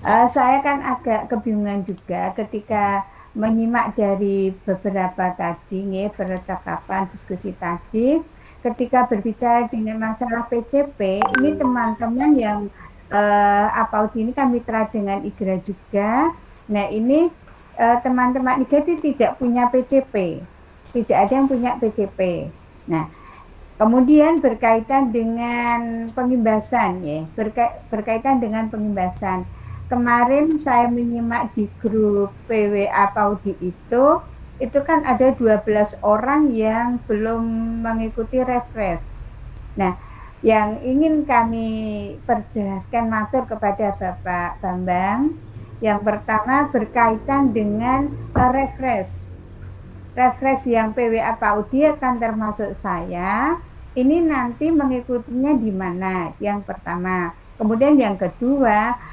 Saya kan agak kebingungan juga ketika menyimak dari beberapa tadi nih percakapan diskusi tadi, ketika berbicara dengan masalah PCP, ini teman-teman yang APAUD ini kan mitra dengan IGRA juga. Nah ini teman-teman IGRA itu tidak punya PCP, tidak ada yang punya PCP. Nah kemudian berkaitan dengan pengimbasan ya, berkaitan dengan pengimbasan. Kemarin saya menyimak di grup PWA Paudi itu kan ada 12 orang yang belum mengikuti refresh. Nah, yang ingin kami perjelaskan matur kepada Bapak Bambang, yang pertama berkaitan dengan refresh. Refresh yang PWA Paudi akan termasuk saya, ini nanti mengikutinya di mana? Yang pertama. Kemudian yang kedua,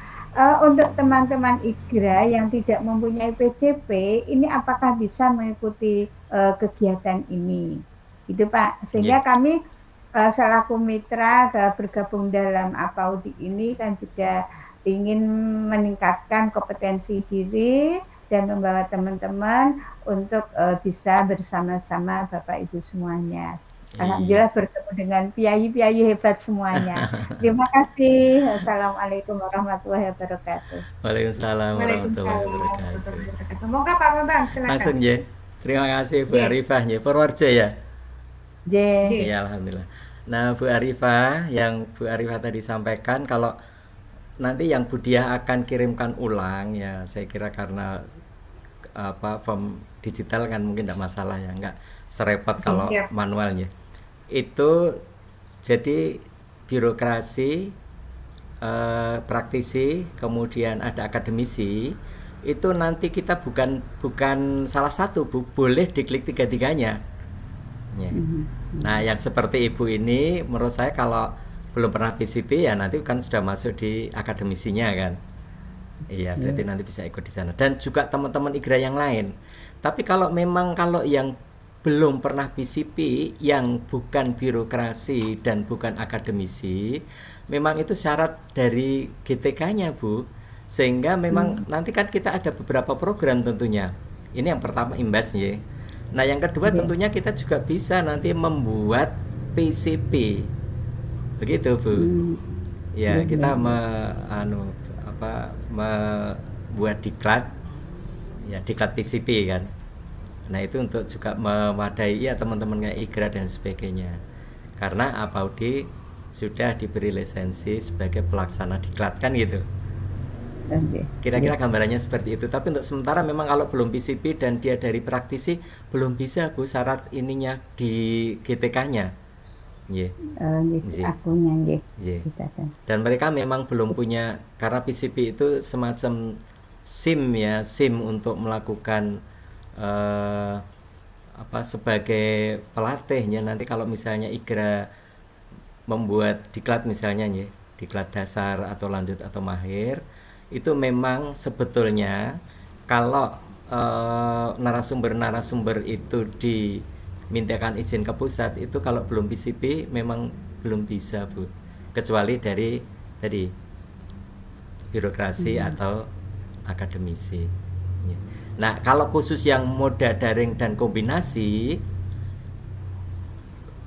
untuk teman-teman IGRA yang tidak mempunyai PCP, ini apakah bisa mengikuti kegiatan ini? Itu Pak. Sehingga kami selaku mitra bergabung dalam APAUDI ini kan juga ingin meningkatkan kompetensi diri dan membawa teman-teman untuk bisa bersama-sama Bapak Ibu semuanya. Alhamdulillah bertemu dengan piyayi-piyayi hebat semuanya. Terima kasih. Assalamualaikum warahmatullahi wabarakatuh. Waalaikumsalam warahmatullahi wabarakatuh. Semoga Pak Bambang silakan. Langsung ya. Terima kasih Bu Ye. Arifah ya. Purworejo ya. J. Iya, alhamdulillah. Nah, Bu Arifah, yang Bu Arifah tadi sampaikan kalau nanti yang Bu Diah akan kirimkan ulang ya, saya kira karena form digital kan mungkin tidak masalah ya, nggak serepot kalau Siap. manualnya. Itu jadi birokrasi, praktisi, kemudian ada akademisi, itu nanti kita bukan salah satu Bu, boleh diklik tiga-tiganya. Ya. Nah, yang seperti Ibu ini menurut saya kalau belum pernah PCP ya nanti kan sudah masuk di akademisinya kan. Iya, berarti nanti bisa ikut di sana. Dan juga teman-teman IGRA yang lain. Tapi kalau yang belum pernah PCP, yang bukan birokrasi dan bukan akademisi, memang itu syarat dari GTK-nya, Bu. Sehingga memang nanti kan kita ada beberapa program tentunya. Ini yang pertama imbasnya. Nah, yang kedua tentunya kita juga bisa nanti membuat PCP. Begitu, Bu. Ya, kita membuat diklat, ya diklat PCP kan. Nah, itu untuk juga memadai ya teman-teman IGRA dan sebagainya. Karena APAUDI sudah diberi lisensi sebagai pelaksana diklat kan gitu. Kira-kira gambarannya seperti itu. Tapi untuk sementara memang kalau belum PCP dan dia dari praktisi belum bisa Bu syarat ininya di GTK-nya. Akunya Dan mereka memang belum punya, karena PCP itu semacam SIM ya, SIM untuk melakukan sebagai pelatihnya. Nanti kalau misalnya IGRA membuat diklat misalnya ya, diklat dasar atau lanjut atau mahir, itu memang sebetulnya kalau narasumber-narasumber itu dimintakan izin ke pusat, itu kalau belum PCP memang belum bisa Bu, kecuali dari tadi birokrasi atau akademisi. Nah, kalau khusus yang moda daring dan kombinasi,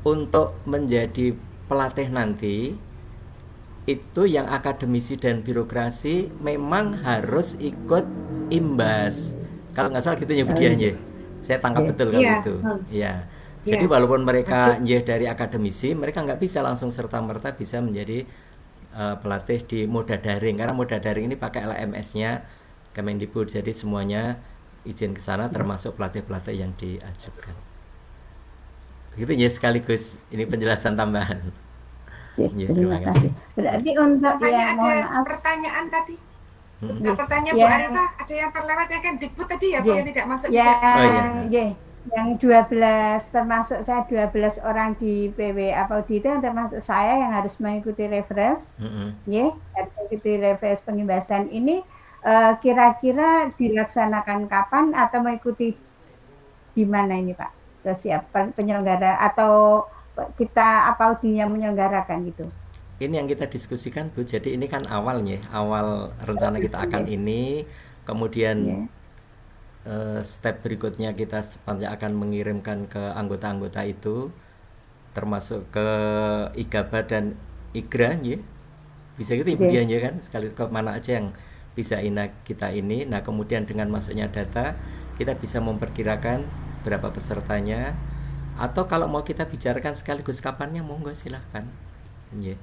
untuk menjadi pelatih nanti itu yang akademisi dan birokrasi memang harus ikut imbas. Kalau nggak salah gitu ya Bu Diah ya. Saya tangkap betul kalau itu. Ya. Jadi walaupun mereka dari akademisi, mereka nggak bisa langsung serta-merta bisa menjadi pelatih di moda daring, karena moda daring ini pakai LMS-nya Kemendikbud. Jadi semuanya izin ke sana termasuk pelatih-pelatih yang diajukan. Begitu ya sekaligus ini penjelasan tambahan. Ya, terima kasih. Berarti untuk pertanyaan tadi. Pertanyaan Bu Arifah, ada yang terlewat ya kan Dikbud tadi ya, yang tidak masuk yang 12 termasuk saya 12 orang di PW APAUDI itu termasuk saya yang harus mengikuti refresh. Harus mengikuti refresh pengimbasan ini kira-kira dilaksanakan kapan atau mengikuti di mana ini Pak? Kesiapan penyelenggara atau kita APAUDI yang menyelenggarakan gitu? ini yang kita diskusikan Bu. Jadi ini kan awalnya, awal rencana kita akan ini, kemudian step berikutnya kita secepatnya akan mengirimkan ke anggota-anggota itu, termasuk ke IGABA dan IGRA, ya. Bisa gitu Ibu Dian, ya kan? Sekali ke mana aja yang bisa kita ini. Nah, kemudian dengan masuknya data, kita bisa memperkirakan berapa pesertanya. Atau kalau mau kita bicarakan sekaligus kapannya, monggo silahkan. Yeah.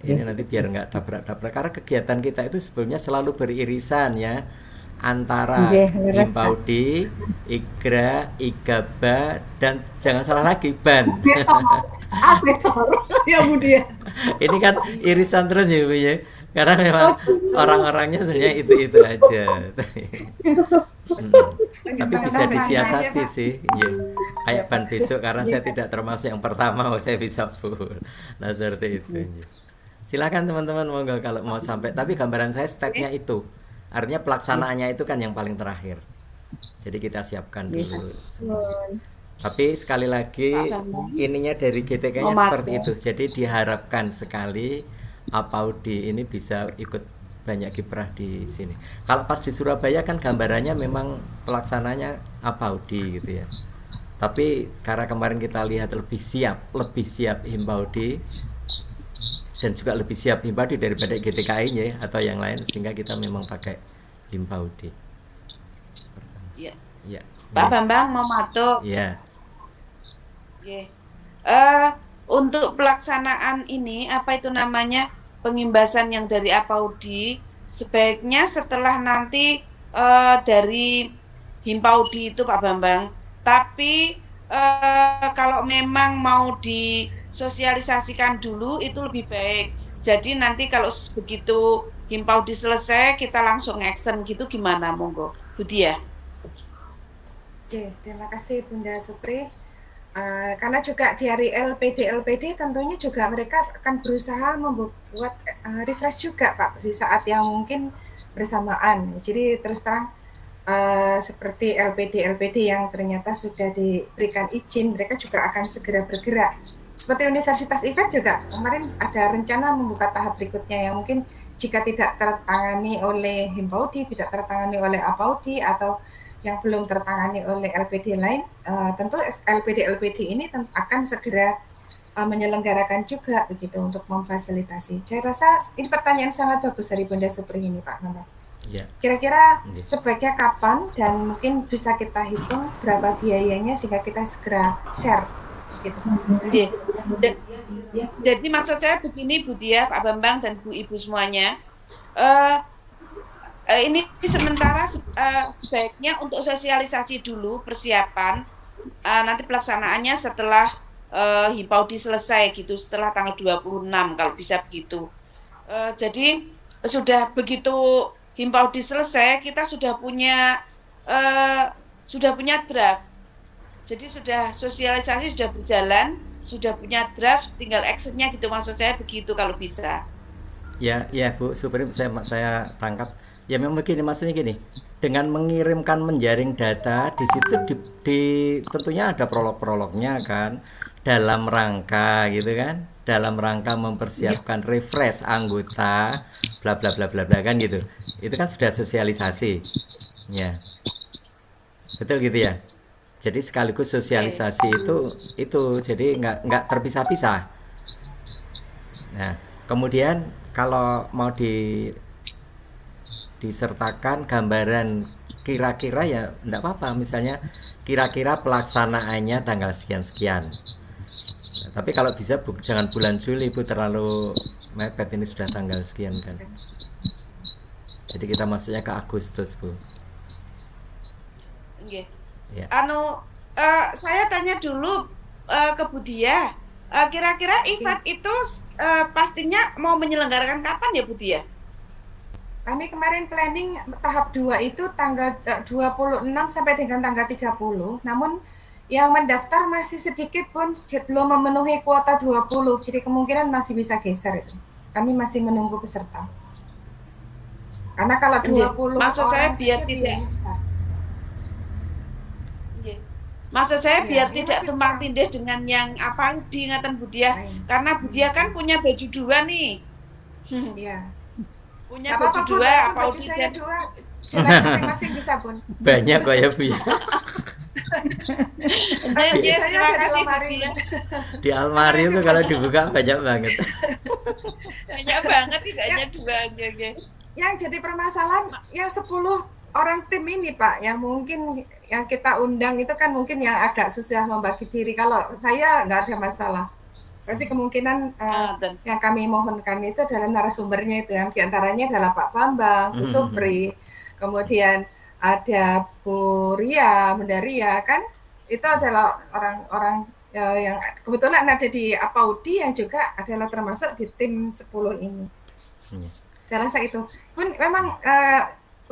Ini nanti biar nggak tabrak-tabrak, karena kegiatan kita itu sebenarnya selalu beririsan ya, antara Himpaudi, IGRA, IGABA, dan jangan salah lagi BAN. Asesor ya Bu Dian. Ini kan irisan terus ya Bu ya, karena memang orang-orangnya sebenarnya itu aja. Tapi bisa disiasati sih, ya. Kayak BAN besok, karena saya tidak termasuk yang pertama, saya bisa full. Nah seperti itu. Silakan teman-teman, monggo kalau mau sampai. Tapi gambaran saya stepnya itu, artinya pelaksanaannya itu kan yang paling terakhir. Jadi kita siapkan dulu. Tapi sekali lagi ininya dari GTK-nya seperti itu. Jadi diharapkan sekali APAUDI ini bisa ikut banyak kiprah di sini. Kalau pas di Surabaya kan gambarannya memang pelaksananya APAUDI gitu ya. Tapi karena kemarin kita lihat lebih siap Himpaudi, dan juga lebih siap Himpaudi daripada GTKI-nya atau yang lain, sehingga kita memang pakai Himpaudi. Iya. Ya. Pak Bambang mau matur. Iya. Untuk pelaksanaan ini, apa itu namanya, pengimbasan yang dari APAUDI, sebaiknya setelah nanti dari Himpaudi itu Pak Bambang. Tapi kalau memang mau disosialisasikan dulu itu lebih baik. Jadi nanti kalau begitu Himpaudi selesai kita langsung action gitu, gimana, monggo Bu Dia? Terima kasih Bunda Supri. Karena juga di hari LPD tentunya juga mereka akan berusaha membuat refresh juga Pak di saat yang mungkin bersamaan. Jadi terus terang seperti LPD yang ternyata sudah diberikan izin, mereka juga akan segera bergerak. Seperti Universitas IFED juga kemarin ada rencana membuka tahap berikutnya yang mungkin jika tidak tertangani oleh Himpaudi, tidak tertangani oleh APAUDI, atau yang belum tertangani oleh LPD lain, tentu LPD ini akan segera menyelenggarakan juga begitu untuk memfasilitasi. Saya rasa ini pertanyaan sangat bagus dari Bunda Supri ini Pak Nanda. Yeah. Kira-kira sebaiknya kapan dan mungkin bisa kita hitung berapa biayanya sehingga kita segera share gitu. Jadi maksud saya begini Bu Dia, Pak Bambang dan Bu Ibu semuanya, ini sementara sebaiknya untuk sosialisasi dulu persiapan, nanti pelaksanaannya setelah Himpaudi selesai gitu, setelah tanggal 26 kalau bisa begitu. Jadi sudah begitu Himpaudi selesai, kita sudah punya draft. Jadi sudah sosialisasi sudah berjalan, sudah punya draft, tinggal actionnya gitu, maksud saya begitu kalau bisa. Ya Bu Supri, saya tangkap. Ya memang begini, maksudnya gini, dengan mengirimkan menjaring data di situ tentunya ada prolog-prolognya kan, dalam rangka gitu kan, dalam rangka mempersiapkan refresh anggota bla bla bla bla bla kan gitu. Itu kan sudah sosialisasi. Ya. Betul gitu ya. Jadi sekaligus sosialisasi itu jadi nggak terpisah-pisah. Nah, kemudian kalau mau disertakan gambaran kira-kira ya enggak apa-apa, misalnya kira-kira pelaksanaannya tanggal sekian-sekian. Nah, tapi kalau bisa jangan bulan Juli Bu, terlalu mepet, ini sudah tanggal sekian kan. Jadi kita masuknya ke Agustus Bu. Okay. Ya. Saya tanya dulu ke Bu Dia, kira-kira event itu pastinya mau menyelenggarakan kapan ya Bu Dia? Kami kemarin planning tahap 2 itu tanggal 26 sampai dengan tanggal 30, namun yang mendaftar masih sedikit pun, belum memenuhi kuota 20, jadi kemungkinan masih bisa geser itu. Kami masih menunggu peserta. Karena kalau 20 maksud saya biar tidak besar. Maksud saya Iya, biar ini tidak masih tumpang kurang. tindih dengan yang apa diingatan Bu Diah, Lain. karena Bu Diah kan punya baju 2 nih. Iya. Punya Nggak baju apa-apa Bun, 2 walaupun apa baju Audi saya dan 2, silakan masing-masing bisa Bun. Banyak kok ya Bu ya. Baju Jen, saya terima ada di kasih Bu lemari. Diah. Di almari itu kalau dibuka banyak banget. Banyak banget tidak Ya. hanya 2 aja. Yang jadi permasalahan yang 10 orang tim ini Pak, yang mungkin yang kita undang itu kan mungkin yang agak susah membagi diri. Kalau saya nggak ada masalah. Berarti kemungkinan Dan yang kami mohonkan itu adalah narasumbernya itu, yang diantaranya adalah Pak Bambang, Bu Supri, kemudian ada Bu Ria, Bunda Ria, kan itu adalah orang-orang yang kebetulan ada di APAUDI yang juga adalah termasuk di tim 10 ini. Saya rasa itu pun memang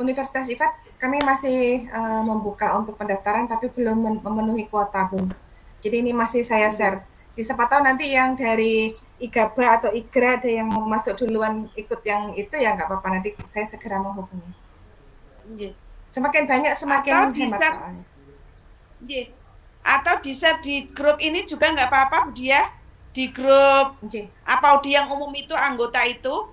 Universitas IFAT kami masih membuka untuk pendaftaran tapi belum memenuhi kuota Bun. Jadi ini masih saya share. Di siapa tahu nanti yang dari IGABA atau IGRA ada yang mau masuk duluan ikut yang itu ya nggak apa-apa, nanti saya segera menghubungi. Semakin banyak semakin hemat. Atau di-share di grup ini juga nggak apa-apa Bu Diah. Di grup APAUDI yang umum itu anggota itu.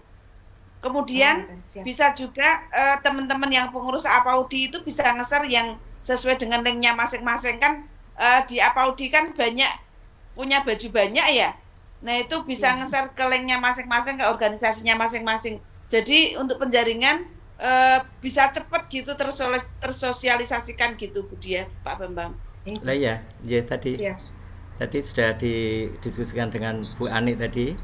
Kemudian bisa juga teman-teman yang pengurus APAUDI itu bisa nge-share yang sesuai dengan linknya masing-masing kan. Di APAUDI kan punya baju banyak ya. Nah itu bisa nge-share ke linknya masing-masing, ke organisasinya masing-masing. Jadi untuk penjaringan bisa cepat gitu tersosialisasikan gitu Bu Diah, Pak Bambang. Lah ya tadi sudah didiskusikan dengan Bu Ani tadi,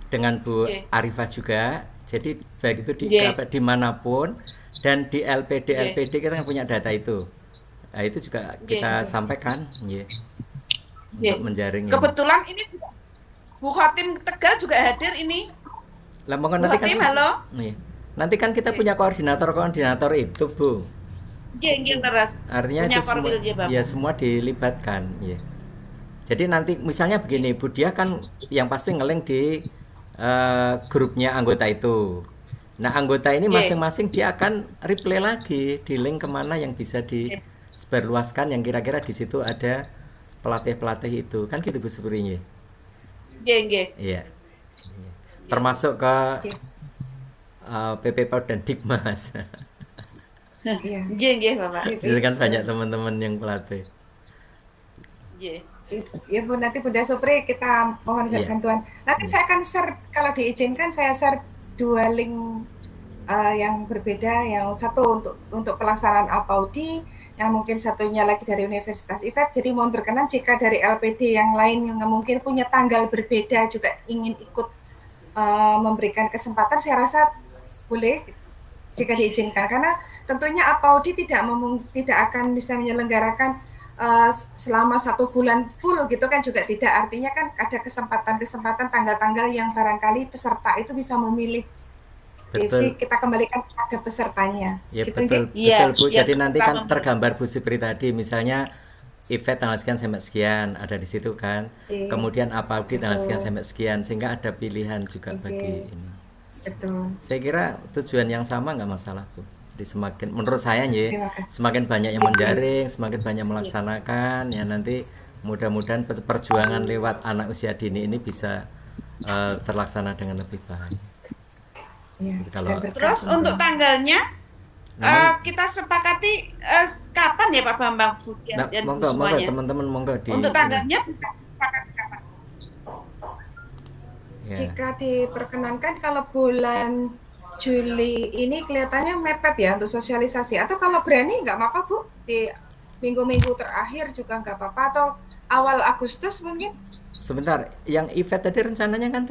dengan Bu Arifah juga. Jadi baik itu dimanapun dan di LPD kita punya data itu. Nah, itu juga kita sampaikan untuk menjaring. Kebetulan ini Bu Khotim Tegal juga hadir ini. Lah monggo nanti kan halo. Nanti kan kita punya koordinator itu Bu. Terus. Artinya itu semua dilibatkan Jadi nanti misalnya begini, Bu Diah kan yang pasti nge-link di grupnya anggota itu. Nah anggota ini masing-masing dia akan replay lagi di link kemana yang bisa disebarluaskan, yang kira-kira di situ ada pelatih-pelatih itu, kan gitu Bu Supri. Iya. Termasuk ke PPPOD dan Dikmas. Iya, Bapak. Itu kan banyak teman-teman yang pelatih. Ya Bu, nanti Bunda Supri kita mohon bantuan. Nanti saya akan share, kalau diizinkan saya share 2 link yang berbeda, yang satu untuk pelaksanaan APAUDI, yang mungkin satunya lagi dari Universitas IFAT. Jadi mohon berkenan jika dari LPD yang lain yang mungkin punya tanggal berbeda juga ingin ikut memberikan kesempatan, saya rasa boleh jika diizinkan, karena tentunya APAUDI tidak akan bisa menyelenggarakan selama 1 bulan full gitu kan, juga tidak. Artinya kan ada kesempatan tanggal-tanggal yang barangkali peserta itu bisa memilih. Jadi kita kembalikan pada pesertanya. Ya gitu, betul Bu. Jadi nanti kan tergambar Bu Supri tadi, misalnya event tanggal sekian sampai sekian ada di situ kan. Kemudian APAUDI tanggal sekian sampai sekian, sehingga ada pilihan juga bagi ini. Betul. Saya kira tujuan yang sama nggak masalah Bu. Jadi menurut saya semakin banyak yang menjaring, semakin banyak melaksanakan, ya nanti mudah-mudahan perjuangan lewat anak usia dini ini bisa terlaksana dengan lebih baik. Terus untuk tanggalnya kita sepakati kapan ya Pak Bambang? Monggo teman-teman untuk tanggalnya bisa sepakati kapan? Jika diperkenankan kalau bulan Juli ini kelihatannya mepet ya untuk sosialisasi, atau kalau berani nggak apa-apa Bu, di minggu-minggu terakhir juga nggak apa-apa, atau awal Agustus mungkin. Sebentar, yang event tadi rencananya kan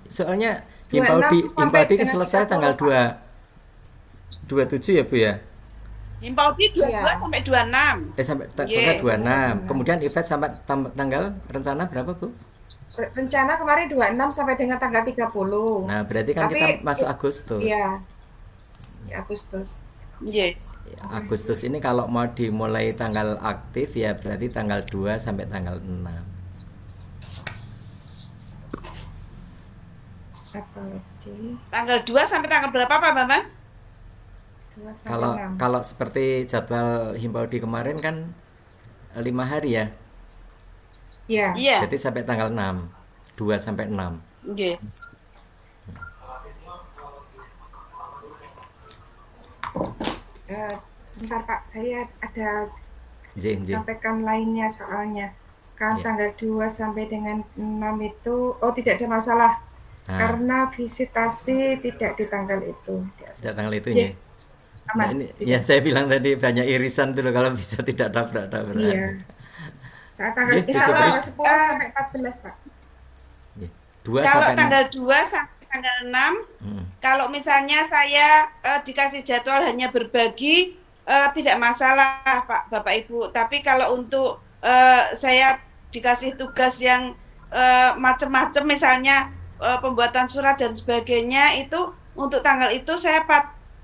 soalnya Himpaudi kan selesai tanggal 27 ya Bu ya? Himpaudi 22 sampai 26. Sampai 26. Kemudian event sampai tanggal rencana berapa Bu? Rencana kemarin 26 sampai dengan tanggal 30. Nah, berarti kan kita masuk Agustus. Iya. Agustus. Agustus ini kalau mau dimulai tanggal aktif ya berarti tanggal 2 sampai tanggal 6. Tanggal 2 sampai tanggal berapa Pak Bambang? Kalau seperti jadwal Himpaudi kemarin kan 5 hari ya. Ya, Iya, Jadi sampai tanggal 6. 2 sampai 6. nggih. Bentar Pak, saya ada Nggih, nggih. sampaikan lainnya soalnya. Kan Iya. tanggal 2 sampai dengan 6 itu, tidak ada masalah. Nah, Karena visitasi tidak di tanggal itu. tidak tanggal itu Iya, ya. Nah, aman. ini ya saya bilang tadi banyak irisan tuh loh kalau bisa tidak tabrak-tabrak. Iya. Saat tanggal, Nggih, insya besok Allah ini. tanggal 10 sampai 14 Pak. Nggih. 2 Kalau sampai 6. tanggal 2 sampai tanggal 6, Hmm. kalau misalnya saya dikasih jadwal hanya berbagi, tidak masalah Pak Bapak Ibu. Tapi kalau untuk saya dikasih tugas yang macam-macam, misalnya pembuatan surat dan sebagainya, itu untuk tanggal itu saya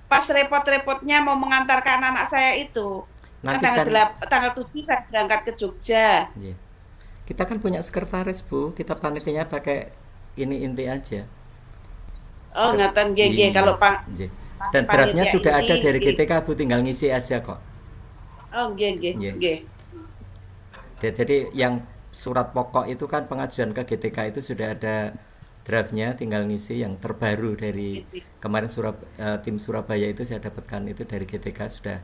pas repot-repotnya mau mengantarkan anak saya itu. Nanti Kan kan tanggal 7 saya berangkat ke Jogja. nggih. Kita kan punya sekretaris, Bu. Kita panitianya pakai ini inti aja. Oh, ngaten nggih nggih, kalau Pak Nggih. Dan draftnya panitia sudah ada inti, dari nggih. GTK, Bu, tinggal ngisi aja kok. Oh, nggih nggih Nggih. nggih. Jadi yang surat pokok itu kan pengajuan ke GTK itu sudah ada draftnya, tinggal ngisi yang terbaru dari kemarin tim Surabaya itu saya dapatkan itu dari GTK sudah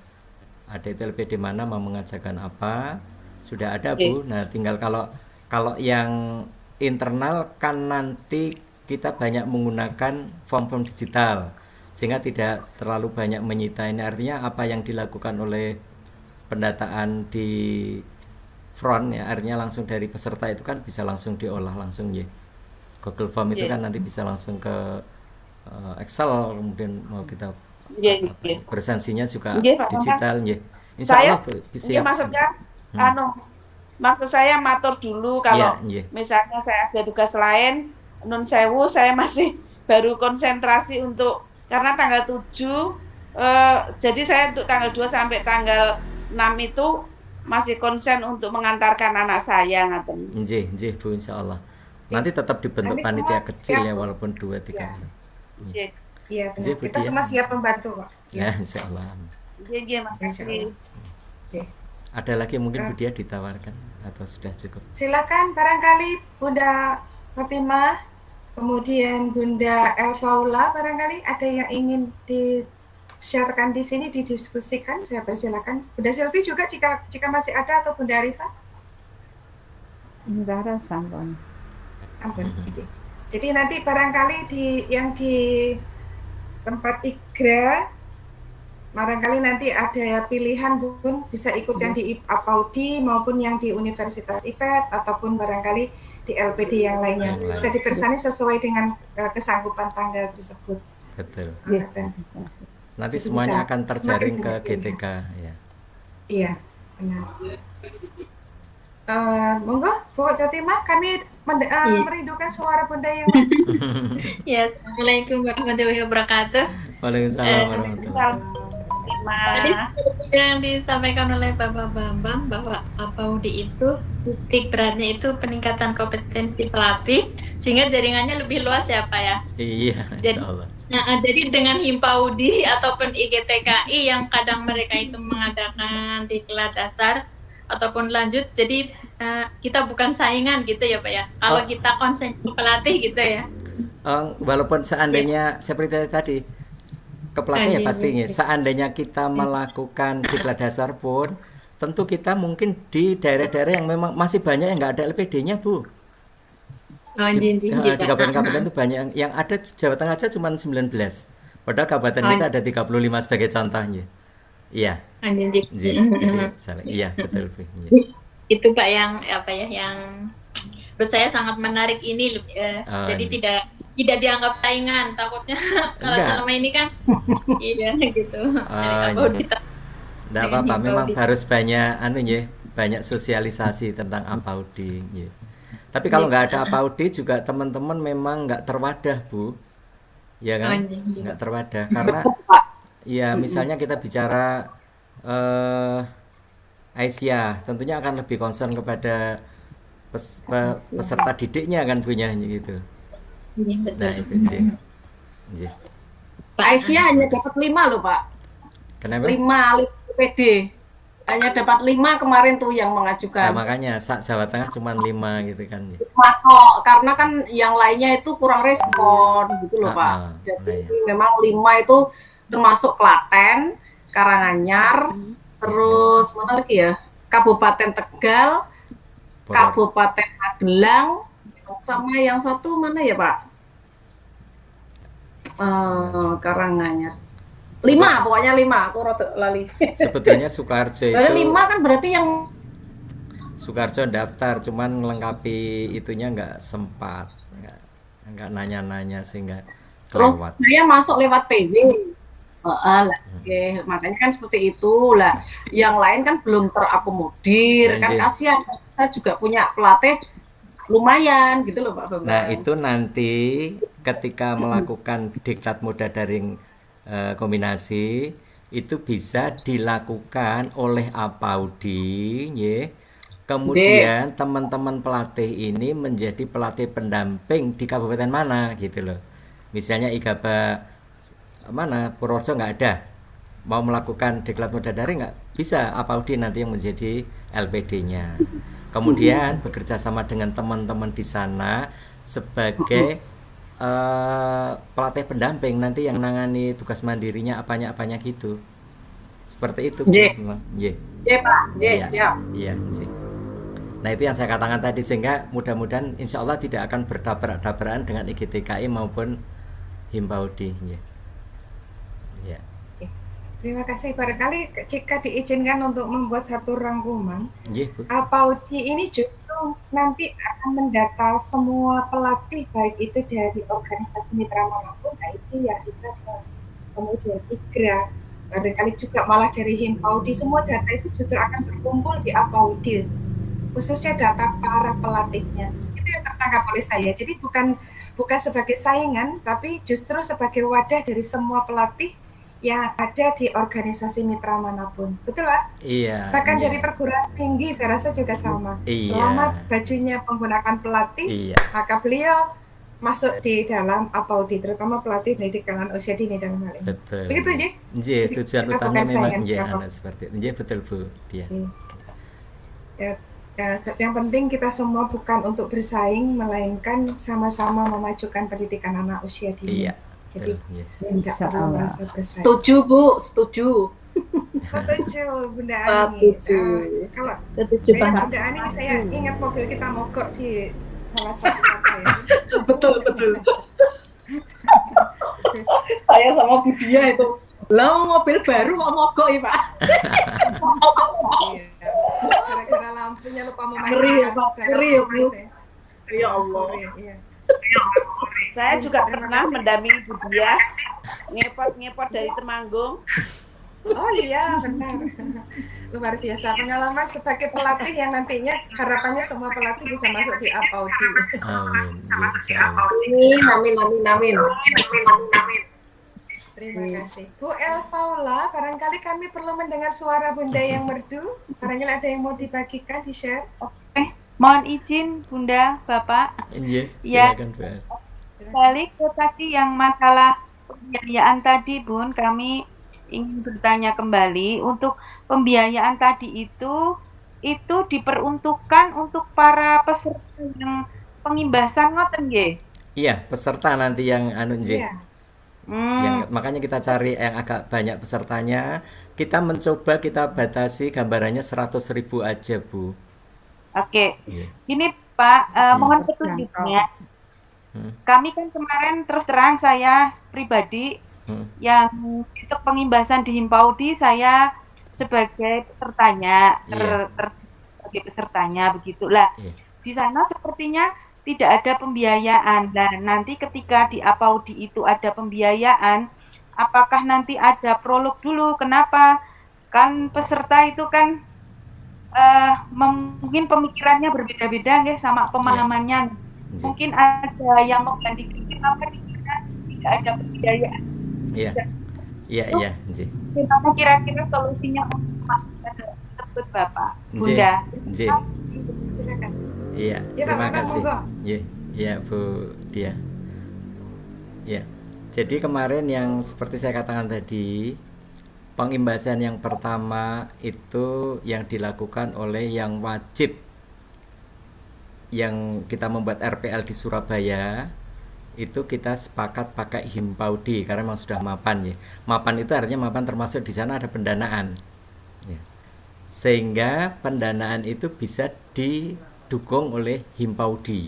ada itu LPD mana mau mengajarkan apa sudah ada Bu. Nah tinggal kalau yang internal kan nanti kita banyak menggunakan form-form digital sehingga tidak terlalu banyak menyita. Ini artinya apa yang dilakukan oleh pendataan di front ya, artinya langsung dari peserta itu kan bisa langsung diolah langsung ya. Google Form itu kan nanti bisa langsung ke Excel, kemudian mau kita bersensinya juga digital ya. Insya Allah bisa. Iya, maksudnya maksud saya matur dulu kalau misalnya saya ada tugas lain, nun sewu saya masih baru konsentrasi untuk karena tanggal 7 jadi saya untuk tanggal 2 sampai tanggal 6 itu masih konsen untuk mengantarkan anak saya ngaten. Nggih, Bu, insya Allah. Nanti tetap dibentuk panitia kecil ya walaupun 2-3 orang. Iya, benar. Kita semua siap membantu, Pak. Ya, insya Allah. Iya, makasih. Ada lagi mungkin Bu Dia ditawarkan atau sudah cukup? Silakan, barangkali Bunda Fatimah, kemudian Bunda Elfaula, barangkali ada yang ingin di-sharekan di sini, didiskusikan, saya persilakan. Bunda Silvi juga jika masih ada, atau Bunda Arifah? Enggak rasa, Bun. Ampun. Jadi nanti barangkali yang di tempat IGRA, barangkali nanti ada pilihan Bun, bisa ikut yang di APAUDI maupun yang di Universitas IFET ataupun barangkali di LPD yang lainnya. Bisa dipersani sesuai dengan kesanggupan tanggal tersebut. Betul. Nanti Jadi semuanya bisa akan terjaring ke semakin GTK ya. Iya, benar. Monggo Bu Jatimah, kami merindukan suara Bunda yang Ya, Assalamualaikum warahmatullahi wabarakatuh. Waalaikumsalam warahmatullahi Tadi yang disampaikan oleh Bapak Bambang bahwa APAUDI itu titik beratnya itu peningkatan kompetensi pelatih sehingga jaringannya lebih luas ya Pak ya. Iya, insya Allah. Jadi dengan Himpaudi ataupun IGTKI yang kadang mereka itu mengadakan diklat dasar ataupun lanjut, jadi kita bukan saingan gitu ya Pak ya. Kalau kita konsen pelatih gitu ya. Walaupun seandainya seperti tadi ke pelatih ya pastinya. Seandainya kita melakukan diklat dasar pun, tentu kita mungkin di daerah-daerah yang memang masih banyak yang nggak ada LPD-nya Bu. Di kabupaten-kabupaten itu banyak yang ada. Jawa Tengah aja cuma 19. Padahal kabupaten kita ada 35 sebagai contohnya. Iya. Iya, betul. Itu Pak yang yang menurut saya sangat menarik ini. Jadi tidak dianggap saingan, takutnya kalau selama ini kan iya gitu. Enggak apa-apa, memang harus banyak banyak sosialisasi tentang APAUDI. Tapi kalau nggak ada APAUDI juga teman-teman memang nggak terwadah Bu, ya kan? Nggak terwadah karena ya misalnya kita bicara Aisyah, tentunya akan lebih concern kepada peserta didiknya kan punya gitu. Betul. Nah itu Pak Aisyah hanya dapat 5 loh Pak. Kenapa? 5 LPD. hanya dapat 5 kemarin tuh yang Nah, mengajukan. makanya Jawa Tengah cuma 5 gitu kan. Kok karena kan yang lainnya itu kurang respon gitu loh Pak. Jadi memang 5 itu termasuk Klaten, Karanganyar, terus mana lagi ya? Kabupaten Tegal, Kabupaten Magelang, sama yang satu mana ya Pak? Karanganyar. 5, pokoknya 5, aku rada lali. Sebetulnya Sukoharjo itu. Berarti 5 kan berarti yang Sukoharjo daftar, cuman melengkapi itunya nggak sempat, nggak nanya-nanya sehingga kelewat. Saya masuk lewat PW. Oke, makanya kan seperti itu lah. Yang lain kan belum terakomodir, kan kasihan. Kita juga punya pelatih lumayan gitu loh Pak Bambang. Nah itu nanti ketika melakukan diklat moda daring kombinasi itu bisa dilakukan oleh APAUDI, ya. Kemudian teman-teman pelatih ini menjadi pelatih pendamping di kabupaten mana gitu loh. Misalnya IGABA mana Purworejo nggak ada, mau melakukan diklat moda daring nggak bisa, APAUDI nanti yang menjadi LPD-nya. Kemudian bekerja sama dengan teman-teman di sana sebagai pelatih pendamping, nanti yang nangani tugas mandirinya apanya gitu. Seperti itu. Pak. Siap. Iya sih. Nah itu yang saya katakan tadi, sehingga mudah-mudahan insya Allah tidak akan bertabrak-tabrakan dengan IGTKI maupun Himpaudi. Ya. Terima kasih. Barangkali jika diizinkan untuk membuat satu rangkuman, Bu. APAUDI ini justru nanti akan mendata semua pelatih, baik itu dari organisasi mitra manapun, ICIA, kemudian IGRA, barangkali juga malah dari Himpaudi. Semua data itu justru akan berkumpul di APAUDI, khususnya data para pelatihnya. Itu yang tertangkap oleh saya. Jadi bukan sebagai saingan, tapi justru sebagai wadah dari semua pelatih yang ada di organisasi mitra manapun. Betul Pak? Iya. Bahkan dari perguruan tinggi saya rasa juga sama. Iya. Selama bajunya menggunakan pelatih, maka beliau masuk di dalam APAUDI, terutama pelatih pendidikan usia dini dalam hal ini. Betul. Begitu Ji? Tujuan utama memang seperti itu. Betul Bu dia. Yang penting kita semua bukan untuk bersaing, melainkan sama-sama memajukan pendidikan anak usia dini. Iya. Jadi tidak perlu merasa bersaing. Setuju Bu, setuju. Setuju Bunda Ani. Kalau Bunda Ani, saya ingat mobil kita mogok di salah satu kota ya. Betul. Saya sama Budia itu. Lah mobil baru kok mogok ya Pak. Gara-gara lampunya lupa memakai. Ngeri ya Bu. Ya Allah. Saya juga pernah mendampingi Budia ngepot dari Temanggung. Oh iya, benar. Luar biasa pengalaman sebagai pelatih yang nantinya harapannya semua pelatih bisa masuk di APAUDI. Amin. Terima kasih. Bu Elfaula, barangkali kami perlu mendengar suara Bunda yang merdu. Barangkali ada yang mau dibagikan, di-share. Mohon izin Bunda, Bapak. Silakan Bu. Balik ke tadi yang masalah pembiayaan tadi Bun, kami ingin bertanya kembali, untuk pembiayaan tadi itu diperuntukkan untuk para peserta yang pengimbasan ngoten nggih? Iya, peserta nanti yang makanya kita cari yang agak banyak pesertanya. Kita mencoba kita batasi gambarannya 100.000 aja Bu. Oke. Ini Pak, mohon petunjuknya. Kami kan kemarin terus terang saya pribadi yang untuk pengimbasan di Himpaudi saya sebagai pesertanya, sebagai pesertanya begitulah. Di sana sepertinya tidak ada pembiayaan. Dan nanti ketika di APAUDI itu ada pembiayaan, apakah nanti ada prolog dulu? Kenapa? Kan peserta itu kan mungkin pemikirannya berbeda-beda ya sama pemahamannya. Mungkin ada yang mau ganti kenapa di sana tidak ada pembiayaan. Iya. Kenapa kira-kira solusinya untuk tersebut Bapak, Bunda? Silakan. Iya, terima kasih. Iya Bu Dia. Ya. Jadi kemarin yang seperti saya katakan tadi, Pengimbasan yang pertama itu yang dilakukan oleh yang wajib, yang kita membuat RPL di Surabaya, itu kita sepakat pakai Himpaudi karena memang sudah mapan ya. Mapan itu artinya mapan termasuk di sana ada pendanaan. Ya. Sehingga pendanaan itu bisa didukung oleh Himpaudi.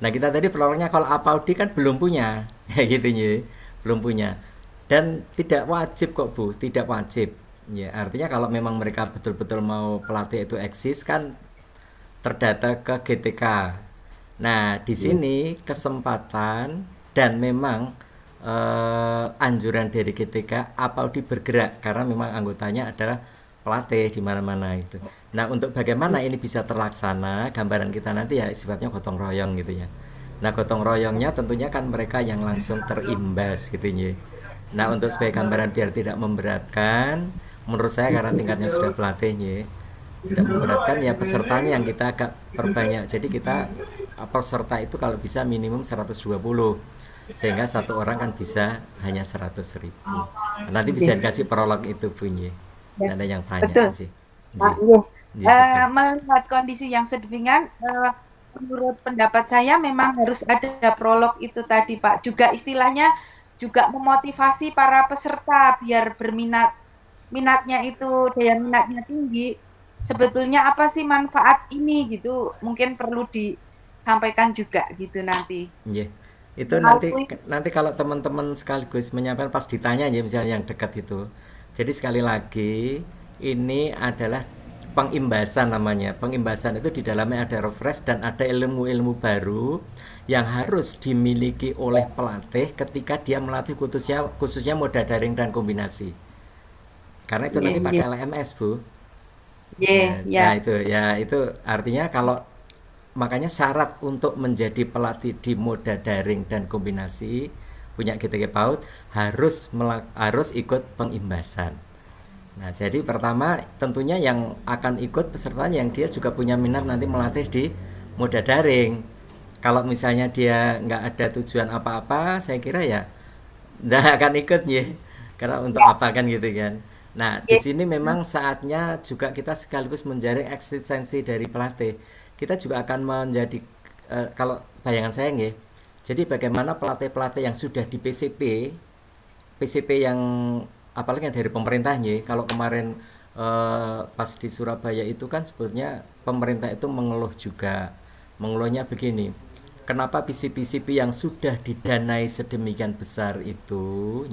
Nah kita tadi pelorongnya kalau Apaudi kan belum punya, gitu ya, belum punya. Dan tidak wajib kok Bu, tidak wajib. Ya, artinya kalau memang mereka betul-betul mau pelatih itu eksis kan terdata ke GTK. Nah, di sini kesempatan dan memang anjuran dari GTK Apaudi bergerak karena memang anggotanya adalah pelatih di mana-mana itu. Nah, untuk bagaimana ini bisa terlaksana, gambaran kita nanti ya sifatnya gotong royong gitu ya. Nah, gotong royongnya tentunya kan mereka yang langsung terimbas gitu ya. Nah, untuk sebagai gambaran biar tidak memberatkan, menurut saya karena tingkatnya sudah pelatihnya, tidak memberatkan ya pesertanya yang kita agak perbanyak. Jadi kita peserta itu kalau bisa minimum 120, sehingga satu orang kan bisa hanya 100.000. Nanti bisa dikasih prolog itu bunyi. Ada yang tanya. Betul. Melihat kondisi yang sedemikian, menurut pendapat saya memang harus ada prolog itu tadi Pak. Juga istilahnya juga memotivasi para peserta biar minatnya itu, daya minatnya tinggi. Sebetulnya apa sih manfaat ini gitu, mungkin perlu disampaikan juga gitu nanti. Yeah. Itu nanti kalau teman-teman sekaligus menyampaikan pas ditanya ya misalnya yang dekat itu. Jadi sekali lagi ini adalah pengimbasan namanya. Pengimbasan itu di dalamnya ada refresh dan ada ilmu-ilmu baru yang harus dimiliki oleh pelatih ketika dia melatih khususnya moda daring dan kombinasi. Karena itu nanti pakai LMS Bu. Nah itu artinya kalau makanya syarat untuk menjadi pelatih di moda daring dan kombinasi punya GTK PAUD harus ikut pengimbasan. Nah jadi pertama tentunya yang akan ikut pesertanya yang dia juga punya minat nanti melatih di moda daring. Kalau misalnya dia nggak ada tujuan apa-apa, saya kira ya nggak akan ikut ya. Karena untuk apa kan gitu kan. Nah di sini memang saatnya juga kita sekaligus menjaring eksistensi dari pelatih. Kita juga akan menjadi kalau bayangan saya nggih. Jadi bagaimana pelatih-pelatih yang sudah di PCP yang apalagi yang dari pemerintahnya. Kalau kemarin pas di Surabaya itu kan sebetulnya pemerintah itu mengeluh juga. Mengeluhnya begini. Kenapa PCP yang sudah didanai sedemikian besar itu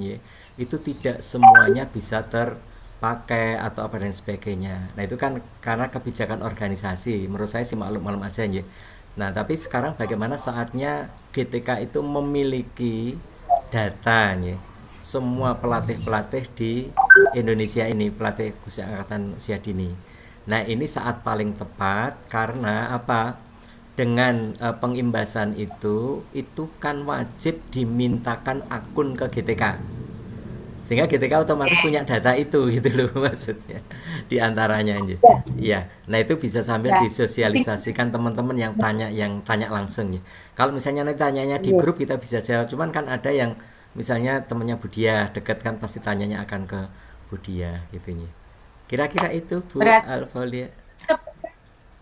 tidak semuanya bisa terpakai atau apa dan sebagainya. Nah itu kan karena kebijakan organisasi. Menurut saya sih maklum-maklum aja ya. Nah tapi sekarang bagaimana saatnya GTK itu memiliki data ya. Semua pelatih-pelatih di Indonesia ini, pelatih khusus angkatan usia dini. Nah ini saat paling tepat karena apa? Dengan pengimbasan itu kan wajib dimintakan akun ke GTK sehingga GTK otomatis punya data itu gitu loh maksudnya diantaranya aja ya. Nah itu bisa sambil disosialisasikan teman-teman yang tanya langsung ya. Kalau misalnya nanti tanyanya di grup kita bisa jawab, cuman kan ada yang misalnya temennya Budia deket kan pasti tanyanya akan ke Budia gitu ya. Kira-kira itu Bu Alfolia.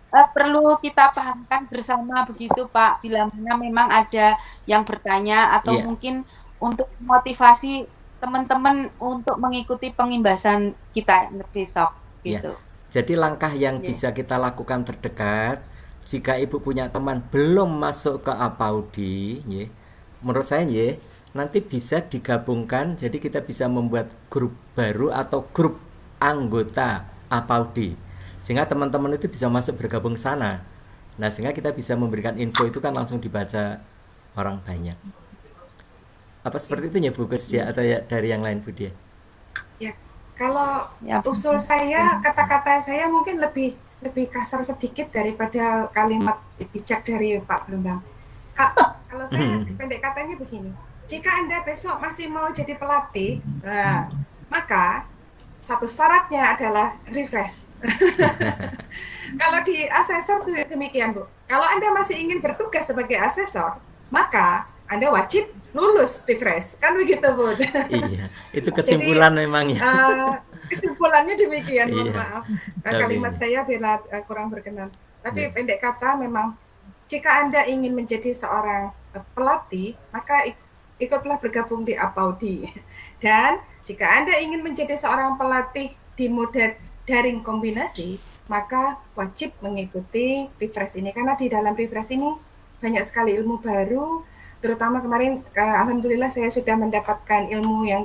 Perlu kita pahamkan bersama begitu Pak, bila mana memang ada yang bertanya atau mungkin untuk motivasi teman-teman untuk mengikuti pengimbasan kita besok gitu. Jadi langkah yang bisa kita lakukan terdekat, jika Ibu punya teman belum masuk ke Apaudi, menurut saya nanti bisa digabungkan, jadi kita bisa membuat grup baru atau grup anggota Apaudi. Sehingga teman-teman itu bisa masuk bergabung sana. Nah sehingga kita bisa memberikan info itu kan langsung dibaca orang banyak. Apa seperti itu ya Bu Kusdia atau ya dari yang lain Bu Dia? Ya kalau usul saya, kata-kata saya mungkin lebih kasar sedikit daripada kalimat bijak dari Pak Bambang. Kalau saya pendek katanya begini, jika Anda besok masih mau jadi pelatih, maka satu syaratnya adalah refresh. Kalau di asesor demikian Bu. Kalau Anda masih ingin bertugas sebagai asesor, maka Anda wajib lulus refresh, kan begitu Bun? Iya, itu kesimpulan memang ya. Kesimpulannya demikian, mohon Iya. maaf. Kalimat saya bila kurang berkenan. Tapi pendek kata memang jika Anda ingin menjadi seorang pelatih, maka ikutlah bergabung di Apaudi. Dan jika Anda ingin menjadi seorang pelatih di mode daring kombinasi, maka wajib mengikuti refresh ini. Karena di dalam refresh ini banyak sekali ilmu baru, terutama kemarin alhamdulillah saya sudah mendapatkan ilmu yang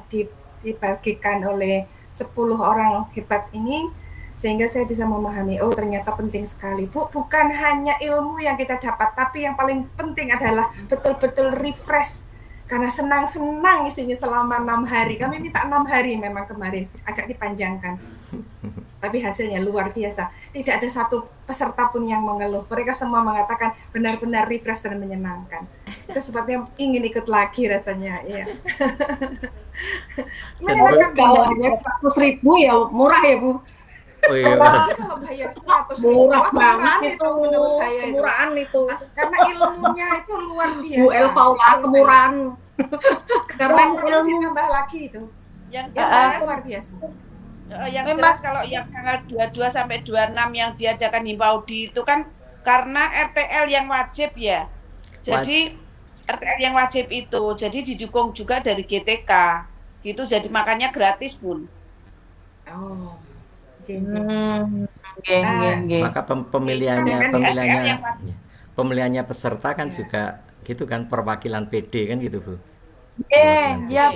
dibagikan oleh 10 orang hebat ini, sehingga saya bisa memahami, oh ternyata penting sekali Bu, bukan hanya ilmu yang kita dapat, tapi yang paling penting adalah betul-betul refresh, karena senang-senang isinya selama 6 hari, kami minta 6 hari memang kemarin, agak dipanjangkan, tapi hasilnya luar biasa, tidak ada satu peserta pun yang mengeluh, mereka semua mengatakan benar-benar refresh dan menyenangkan, itu sebabnya ingin ikut lagi rasanya, ya. Kalau hanya 100.000 ya murah ya Bu. Oh iya. Kalau bayar 100.000 Murah banget itu menurut saya kemurahan itu. Karena ilmunya itu luar biasa. Bu El Paula kemurahan. Karena ilmu ditambah lagi itu. Yang luar biasa. Yang jelas kalau yang tanggal 22 sampai 26 yang diadakan Himpaudi itu kan karena RTL yang wajib ya. Jadi RTL yang wajib itu, jadi didukung juga dari GTK, gitu. Jadi makanya gratis Bun. Oh, maka pemilihannya peserta kan juga gitu kan, perwakilan PD kan gitu Bu. Ya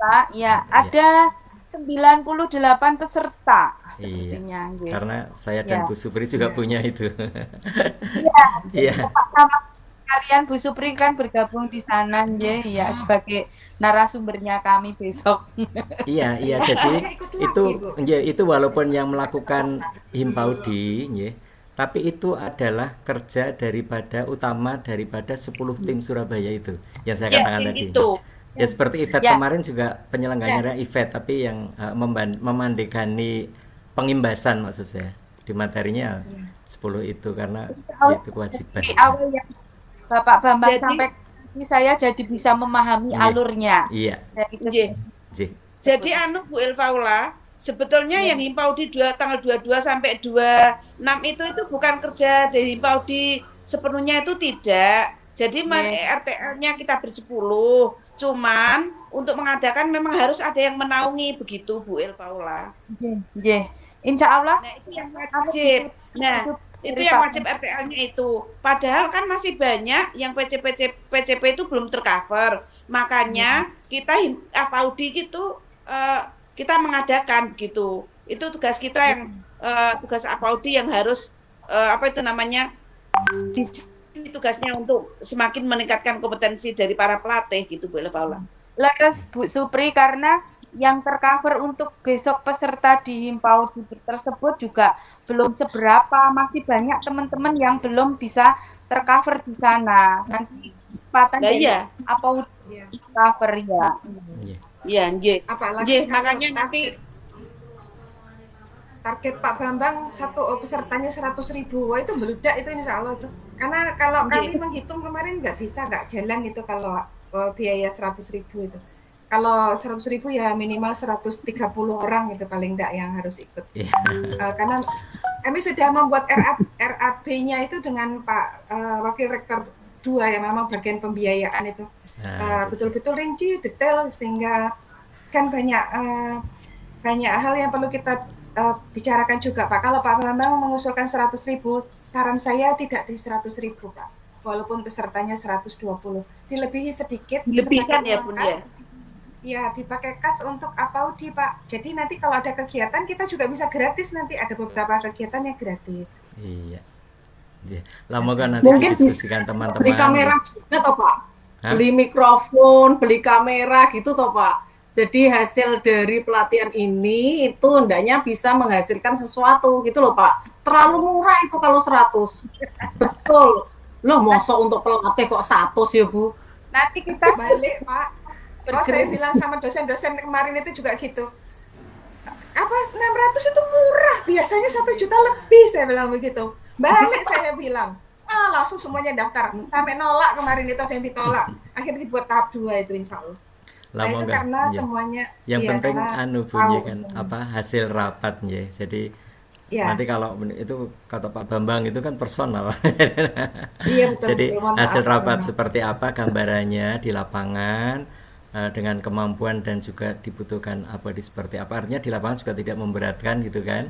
Pak, ya ada 98 peserta. Iya, karena saya dan Bu Supri juga punya itu. Iya. Sama kalian Bu Supri kan bergabung di sana ya sebagai narasumbernya kami besok. Iya, jadi itu walaupun yang melakukan Himpaudi tapi itu adalah kerja utama daripada 10 tim Surabaya itu yang saya katakan tadi. Ya seperti event kemarin juga penyelenggaranya event, tapi yang memandegani pengimbasan maksud saya. Di materinya 10 itu karena itu kewajiban. Bapak Bambang sampai saya jadi bisa memahami alurnya. Iya. Jadi Bu El Paula, sebetulnya yang Himpaudi tanggal 22 sampai 26 itu bukan kerja dari Himpaudi sepenuhnya, itu tidak. Jadi RTL-nya kita bersepuluh, cuman untuk mengadakan memang harus ada yang menaungi begitu Bu El Paula. Insya Allah. Nah, itu yang wajib. Nah, itu yang wajib RTL-nya itu. Padahal kan masih banyak yang PCP itu belum tercover. Makanya kita Apaudi gitu kita mengadakan gitu. Itu tugas kita yang tugas Apaudi yang harus tugasnya untuk semakin meningkatkan kompetensi dari para pelatih gitu Bu Paula. Laras Bu Supri, karena yang tercover untuk besok peserta di Himpaudi tersebut juga belum seberapa, masih banyak teman-teman yang belum bisa tercover di sana. Nanti kesempatan dari Apaudi cover ya. Iya, apalagi makanya nanti target Pak Bambang pesertanya 100.000, wah itu beludak itu insya Allah itu. Karena kalau kami menghitung kemarin nggak jalan itu kalau biaya 100.000 itu. Kalau 100.000 ya minimal 130 orang itu paling enggak yang harus ikut. Karena kami sudah membuat RAB-nya itu dengan Pak Wakil Rektor 2 yang memang bagian pembiayaan itu. Betul-betul rinci, detail, sehingga kan banyak hal yang perlu kita bicarakan juga Pak. Kalau Pak Bambang mengusulkan 100.000, saran saya tidak di 100.000 Pak. Walaupun pesertanya 120, dilebihi sedikit. Dilebihkan ya Bun ya? Ya, dipakai kas untuk Apaudi Pak. Jadi nanti kalau ada kegiatan kita juga bisa gratis, nanti ada beberapa kegiatan yang gratis. Iya. Lama kan nanti mungkin diskusikan teman-teman. Beli kamera juga toh Pak? Beli mikrofon, beli kamera gitu toh Pak? Jadi hasil dari pelatihan ini itu hendaknya bisa menghasilkan sesuatu gitu loh Pak. Terlalu murah itu kalau 100. Betul. Loh mosok untuk pelatih kok 100 ya Bu? Nanti kita balik Pak. Saya bilang sama dosen-dosen kemarin itu juga gitu. 600 itu murah, biasanya 1 juta lebih, saya bilang begitu. Balik saya bilang, langsung semuanya daftar. Sampai nolak kemarin itu ada yang ditolak. Akhirnya dibuat tahap 2 itu insya Allah. Nah itu karena semuanya yang penting bunyi kan hasil rapat ya. Jadi nanti kalau itu kata Pak Bambang itu kan personal. Iya, betul, jadi hasil rapat seperti apa gambarannya di lapangan dengan kemampuan dan juga dibutuhkan seperti apa. Artinya di lapangan juga tidak memberatkan gitu kan.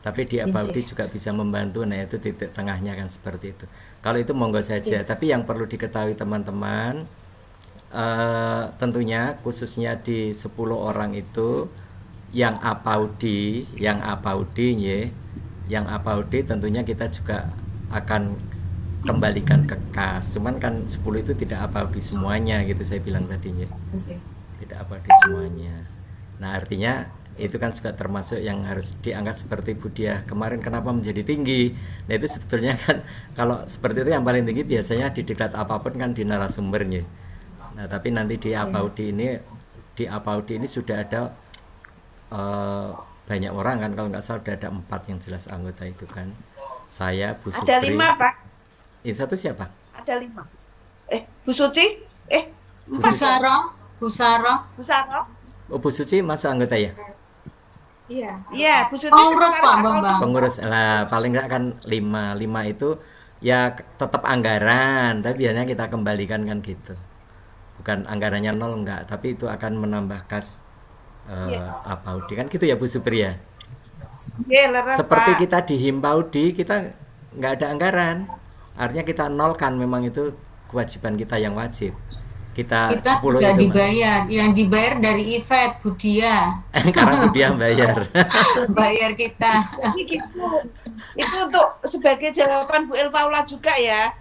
Tapi di Apaudi juga bisa membantu. Nah itu titik tengahnya kan seperti itu. Kalau itu monggo saja. Tapi yang perlu diketahui teman-teman, tentunya khususnya di 10 orang itu yang Apaudi tentunya kita juga akan kembalikan ke kas. Cuman kan 10 itu tidak Apaudi semuanya gitu saya bilang tadinya. Tidak Apaudi semuanya. Nah artinya itu kan juga termasuk yang harus diangkat seperti Budia kemarin kenapa menjadi tinggi. Nah itu sebetulnya kan kalau seperti itu yang paling tinggi biasanya di diklat apapun kan di narasumbernya. Nah tapi nanti di Apaudi ini sudah ada banyak orang kan, kalau nggak salah sudah ada 4 yang jelas anggota itu kan. Saya, Bu Supri. Ada 5 Pak. Ini satu siapa? Ada 5. Bu Suci? Bu Saro. Oh Bu Suci masuk anggota ya? Iya, Bu Suci pengurus Pak Bambang. Pengurus lah, paling nggak kan 5 itu ya tetap anggaran, tapi biasanya kita kembalikan kan gitu. Bukan anggarannya 0 enggak, tapi itu akan menambah kas Apaudi kan gitu ya Bu Supri ya? Seperti Pak. Kita di Himpaudi kita nggak ada anggaran, artinya kita nolkan, memang itu kewajiban kita yang wajib. Kita 10 tidak dibayar, yang dibayar dari Ivet Budia. Karena Budia bayar kita. Itu untuk sebagai jawaban Bu El Paula juga ya.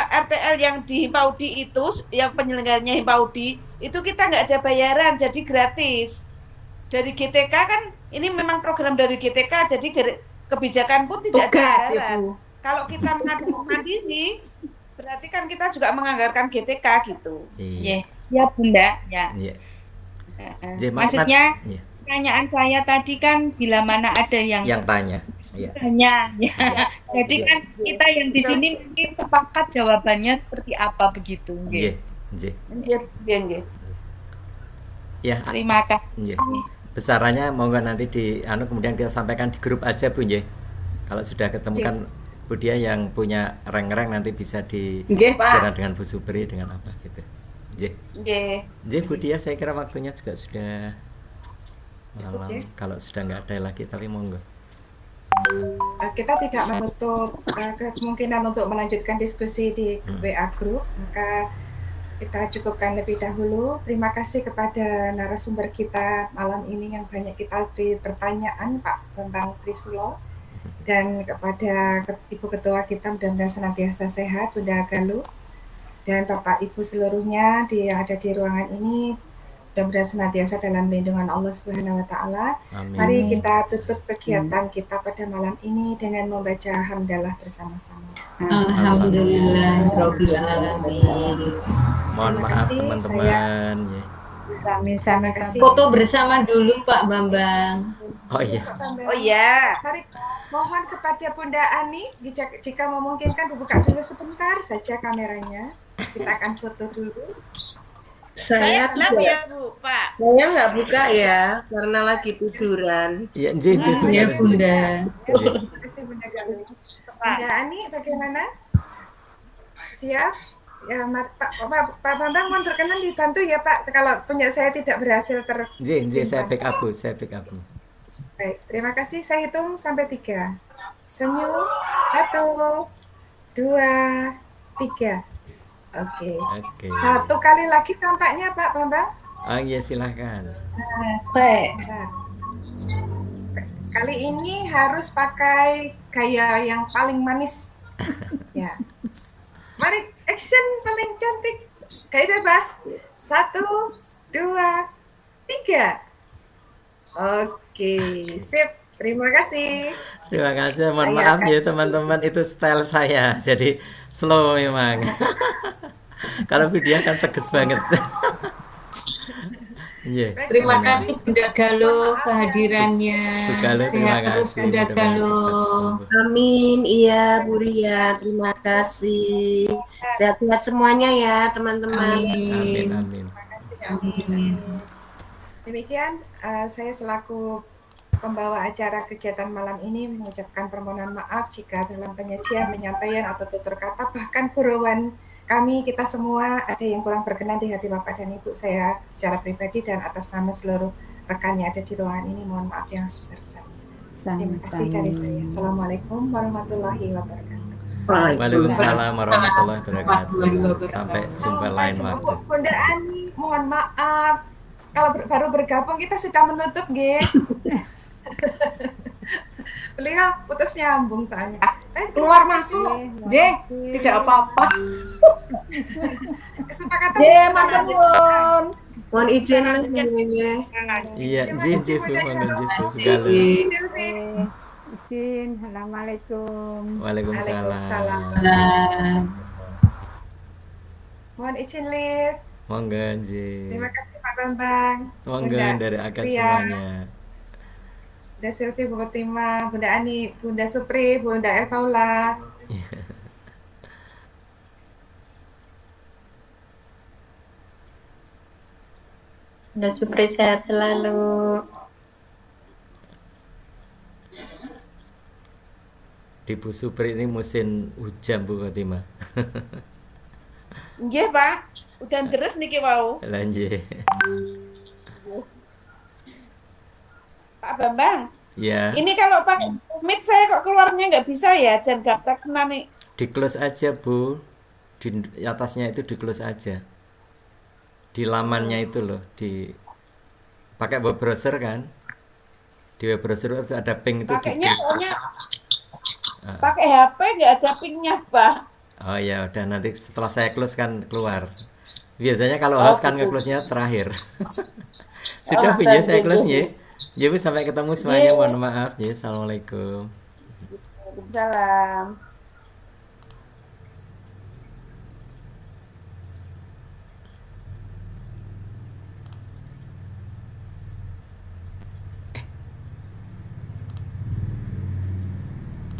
RTL yang di Himpaudi itu, yang penyelenggaranya Himpaudi itu kita nggak ada bayaran, jadi gratis. Dari GTK kan ini memang program dari GTK, jadi kebijakan pun tidak ada bayaran. Kalau kita mengadakan mandiri, berarti kan kita juga menganggarkan GTK gitu. Iya, ya Bunda, ya. Maksudnya pertanyaan saya tadi kan bila mana ada yang tanya. Ya. Jadi kan kita yang di sini mungkin sepakat jawabannya seperti apa begitu. Iya. Ya. Terima kasih. Besarannya monggo nanti kemudian kita sampaikan di grup aja Bu nggih. Kalau sudah ketemukan Budia yang punya rank-rank nanti bisa dijalan dengan Bu Supri dengan apa gitu. Nggih. Budia saya kira waktunya juga sudah malam. Kalau sudah nggak ada lagi tapi monggo. Kita tidak menutup kemungkinan untuk melanjutkan diskusi di WA Group, maka kita cukupkan lebih dahulu. Terima kasih kepada narasumber kita malam ini yang banyak kita beri pertanyaan, Pak Bambang Trisulo, dan kepada Ibu Ketua kita mudah-mudahan senantiasa sehat, Bunda Galuh, dan Bapak Ibu seluruhnya yang ada di ruangan ini. Mudah-mudahan senantiasa dalam lindungan Allah Subhanahu wa Ta'ala. Mari kita tutup kegiatan kita pada malam ini dengan membaca hamdalah bersama-sama. Alhamdulillahirabbil alamin. Mohon maaf teman-teman. Terima kasih. Foto bersama dulu Pak Bambang. Oh iya. Mari mohon kepada Bunda Ani jika memungkinkan dibuka dulu sebentar saja kameranya. Kita akan foto dulu. Saya ya Bu, Pak. Saya nggak buka ya, karena lagi tiduran. Iya, Bunda. Terima kasih Bunda Galuh. Bunda Ani, bagaimana? Siap? Ya, Pak Bambang mohon berkenan dibantu ya Pak. Kalau punya saya tidak berhasil saya pick up Bu, Baik, terima kasih. Saya hitung sampai 3. Senyum. 1, 2, 3. Oke. 1 kali lagi tampaknya Pak Bambang. Oh iya silahkan. Kali ini harus pakai gaya yang paling manis. Ya. Mari action paling cantik. Gaya bebas. 1, 2, 3. Oke, sip. Terima kasih. Terima kasih. Mohon maaf ya teman-teman, itu style saya. Jadi slow memang. Kalau video kan tegas banget. Iya. Terima kasih Bunda Galo kehadirannya. Bu Galo, terima Sehat terus kasih. Bunda Mudah-mudahan Galo. cepat sembuh. Amin, iya Bu Ria, terima kasih. Sehat-sehat semuanya ya teman-teman. Amin, Amin. amin. Amin. Demikian saya selaku pembawa acara kegiatan malam ini mengucapkan permohonan maaf jika dalam penyajian, penyampaian atau tutur kata bahkan gurauan kami kita semua ada yang kurang berkenan di hati Bapak dan Ibu. Saya secara pribadi dan atas nama seluruh rekan yang ada di ruangan ini mohon maaf yang sebesar-besarnya. Terima kasih dari saya. Assalamualaikum warahmatullahi wabarakatuh. Waalaikumsalam warahmatullahi wabarakatuh. Sampai jumpa lain waktu. Bunda Ani, mohon maaf. Kalau baru bergabung kita sudah menutup, G. Beliau putus nyambung soalnya. Keluar masuk, J, tidak apa-apa. Kesepakatan J, matur. Mohon izin lagi. Iya, izin Bu, mohon izin Bu Galo. Izin. Assalamualaikum. Waalaikumsalam. Mohon izin live. Monggo izin. Terima kasih Pak Bambang. Monggo Bunda dari akad Ria, semuanya. Bunda Silvi, Bu Kotima, Bunda Ani, Bunda Supri, Bunda El Paula. Bunda Supri sehat selalu. Di Bu Supri ini musim hujan Bu Kotima. Nggih, Pak. Udan terus niki wau. Lanjut. Pak Bambang. Ya. Ini kalau pakai Meet saya kok keluarnya nggak bisa ya, jangan gaptek kena nih. Di close aja Bu. Di atasnya itu di close aja. Di lamannya itu loh, di pakai web browser kan? Di web browser itu ada ping itu. Pakainya soalnya pakai HP nggak ada pingnya, Pak. Oh ya udah, nanti setelah saya close kan keluar. Biasanya kalau host kan nge-close-nya terakhir. Sudah video saya close ya. Ya Bu, sampai ketemu semuanya. Mohon maaf ya. Assalamualaikum. Waalaikumsalam.